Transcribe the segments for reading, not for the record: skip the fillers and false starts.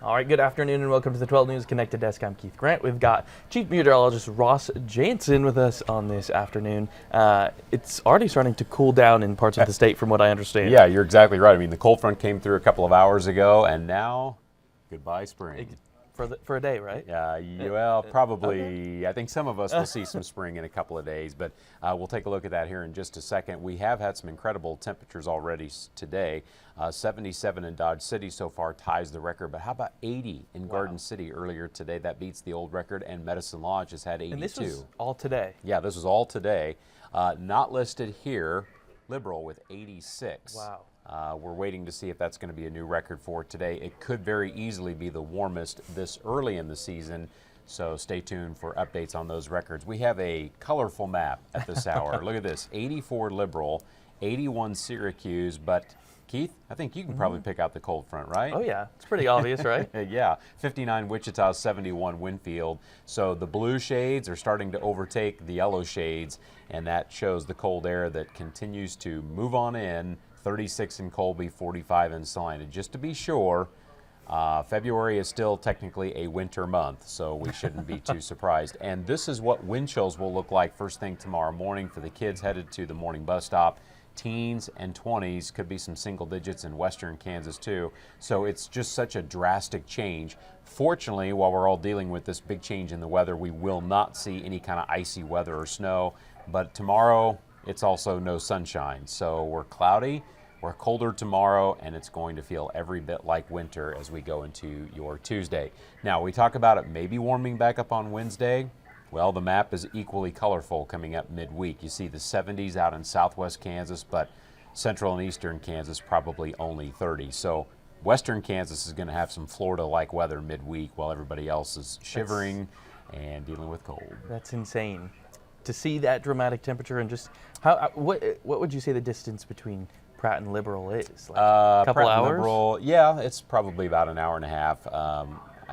All right, good afternoon and welcome to the 12 News Connected Desk. I'm Keith Grant. We've got Chief Meteorologist Ross Jansen with us on this afternoon. It's already starting to cool down in parts of the state from what I understand. Yeah, you're exactly right. I mean, the cold front came through a couple of hours ago and now goodbye spring. For a day, right? Yeah, well, probably. Okay. I think some of us will see some spring in a couple of days, but we'll take a look at that here in just a second. We have had some incredible temperatures already today. 77 in Dodge City so far ties the record, but how about 80 in Garden City earlier today? That beats the old record, and Medicine Lodge has had 82. And this was all today? Yeah, this was all today. Not listed here, Liberal with 86. Wow. We're waiting to see if that's going to be a new record for today. It could very easily be the warmest this early in the season, so stay tuned for updates on those records. We have a colorful map at this hour. Look at this, 84 Liberal, 81 Syracuse, but Keith, I think you can probably pick out the cold front, right? Oh yeah, it's pretty obvious, right? Yeah, 59 Wichita, 71 Winfield. So the blue shades are starting to overtake the yellow shades, and that shows the cold air that continues to move on in. 36 in Colby, 45 in Salina. Just to be sure, February is still technically a winter month, so we shouldn't be too surprised. And this is what wind chills will look like first thing tomorrow morning for the kids headed to the morning bus stop. Teens and 20s, could be some single digits in western Kansas too. So it's just such a drastic change. Fortunately, while we're all dealing with this big change in the weather, we will not see any kind of icy weather or snow. But tomorrow, it's also no sunshine. So we're cloudy, we're colder tomorrow, and it's going to feel every bit like winter as we go into your Tuesday. Now, we talk about it maybe warming back up on Wednesday. Well, the map is equally colorful coming up midweek. You see the 70s out in southwest Kansas, but central and eastern Kansas probably only 30. So western Kansas is going to have some Florida-like weather midweek while everybody else is shivering and dealing with cold. That's insane. To see that dramatic temperature and just what would you say the distance between Pratt and Liberal is? Like a couple Pratt hours? And Liberal, yeah, it's probably about an hour and a half.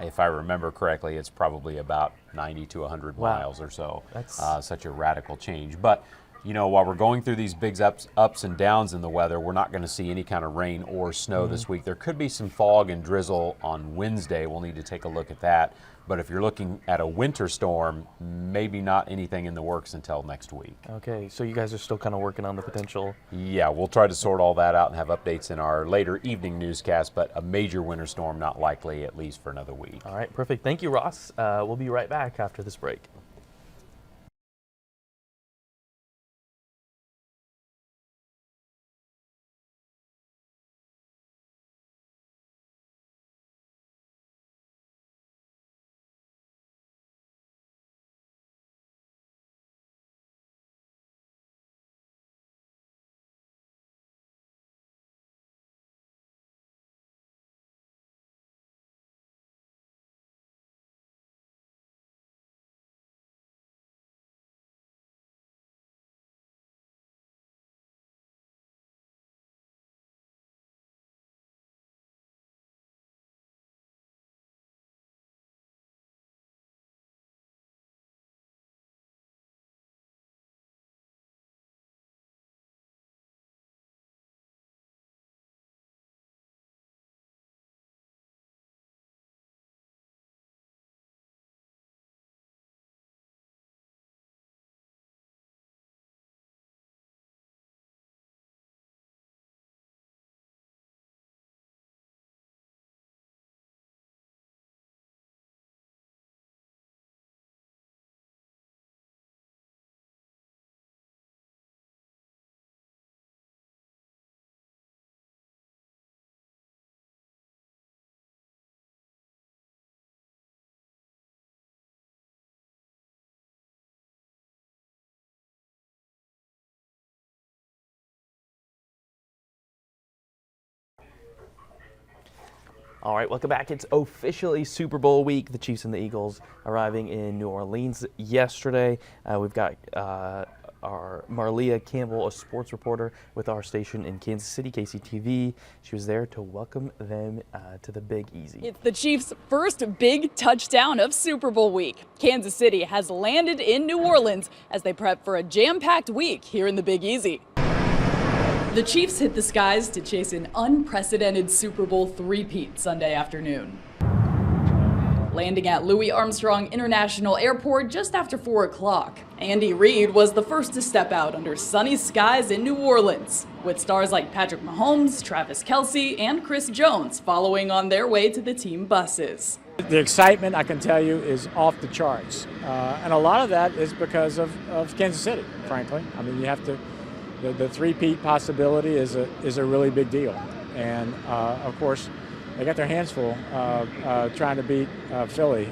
If I remember correctly, it's probably about 90 to 100 miles or so. That's such a radical change. But you know, while we're going through these big ups and downs in the weather, we're not going to see any kind of rain or snow this week. There could be some fog and drizzle on Wednesday. We'll need to take a look at that. But if you're looking at a winter storm, maybe not anything in the works until next week. Okay, so you guys are still kind of working on the potential. Yeah, we'll try to sort all that out and have updates in our later evening newscast, but a major winter storm not likely, at least for another week. All right, perfect. Thank you, Ross. We'll be right back after this break. All right, welcome back. It's officially Super Bowl week. The Chiefs and the Eagles arriving in New Orleans yesterday. We've got our Marlia Campbell, a sports reporter with our station in Kansas City, KCTV. She was there to welcome them to the Big Easy. It's the Chiefs' first big touchdown of Super Bowl week. Kansas City has landed in New Orleans as they prep for a jam-packed week here in the Big Easy. The Chiefs hit the skies to chase an unprecedented Super Bowl three-peat Sunday afternoon. landing at Louis Armstrong International Airport just after 4 o'clock. Andy Reid was the first to step out under sunny skies in New Orleans, with stars like Patrick Mahomes, Travis Kelce, and Chris Jones following on their way to the team buses. The excitement, I can tell you, is off the charts. And a lot of that is because of Kansas City, frankly. I mean, you have to, the three-peat possibility is a really big deal. And, of course, they got their hands full trying to beat Philly.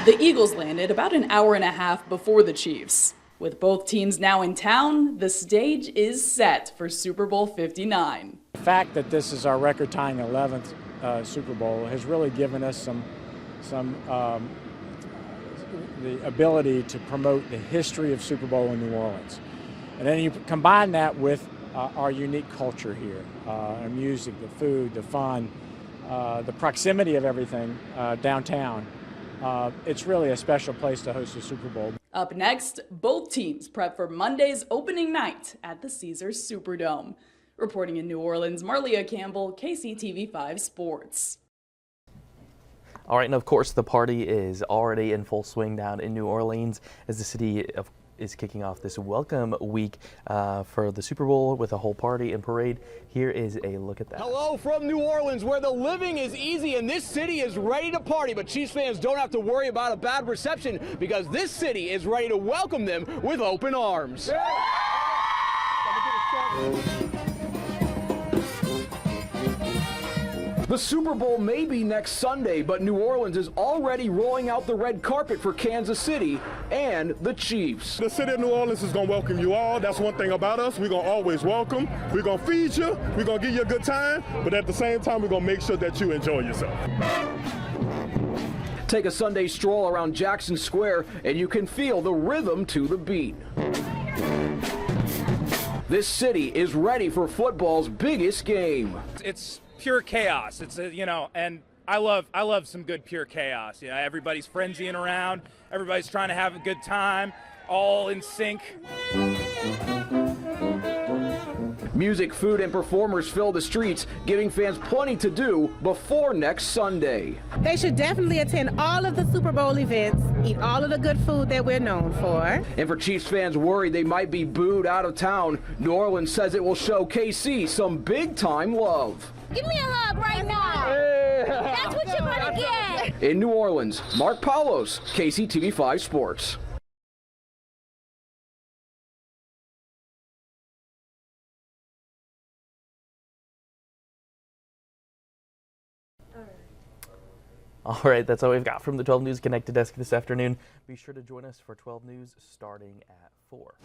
The Eagles landed about an hour and a half before the Chiefs. With both teams now in town, the stage is set for Super Bowl 59. The fact that this is our record-tying 11th Super Bowl has really given us the ability to promote the history of Super Bowl in New Orleans. And then you combine that with our unique culture here, our music, the food, the fun, the proximity of everything downtown. It's really a special place to host a Super Bowl. Up next, both teams prep for Monday's opening night at the Caesars Superdome. Reporting in New Orleans, Marlia Campbell, KCTV5 Sports. All right, and of course the party is already in full swing down in New Orleans as the city is kicking off this welcome week for the Super Bowl with a whole party and parade. Here is a look at that. Hello from New Orleans, where the living is easy and this city is ready to party, but Chiefs fans don't have to worry about a bad reception because this city is ready to welcome them with open arms. The Super Bowl may be next Sunday, but New Orleans is already rolling out the red carpet for Kansas City and the Chiefs. The city of New Orleans is going to welcome you all. That's one thing about us. We're going to always welcome. We're going to feed you. We're going to give you a good time. But at the same time, we're going to make sure that you enjoy yourself. Take a Sunday stroll around Jackson Square, and you can feel the rhythm to the beat. This city is ready for football's biggest game. It's pure chaos. It's and I love some good pure chaos. You know, everybody's frenzying around, everybody's trying to have a good time, all in sync. Music, food, and performers fill the streets, giving fans plenty to do before next Sunday. They should definitely attend all of the Super Bowl events, eat all of the good food that we're known for. And for Chiefs fans worried they might be booed out of town, New Orleans says it will show KC some big-time love. Give me a hug right now. That's what you're gonna get. In New Orleans, Mark Paulos, KCTV5 Sports. All right, that's all we've got from the 12 News Connected Desk this afternoon. Be sure to join us for 12 News starting at 4.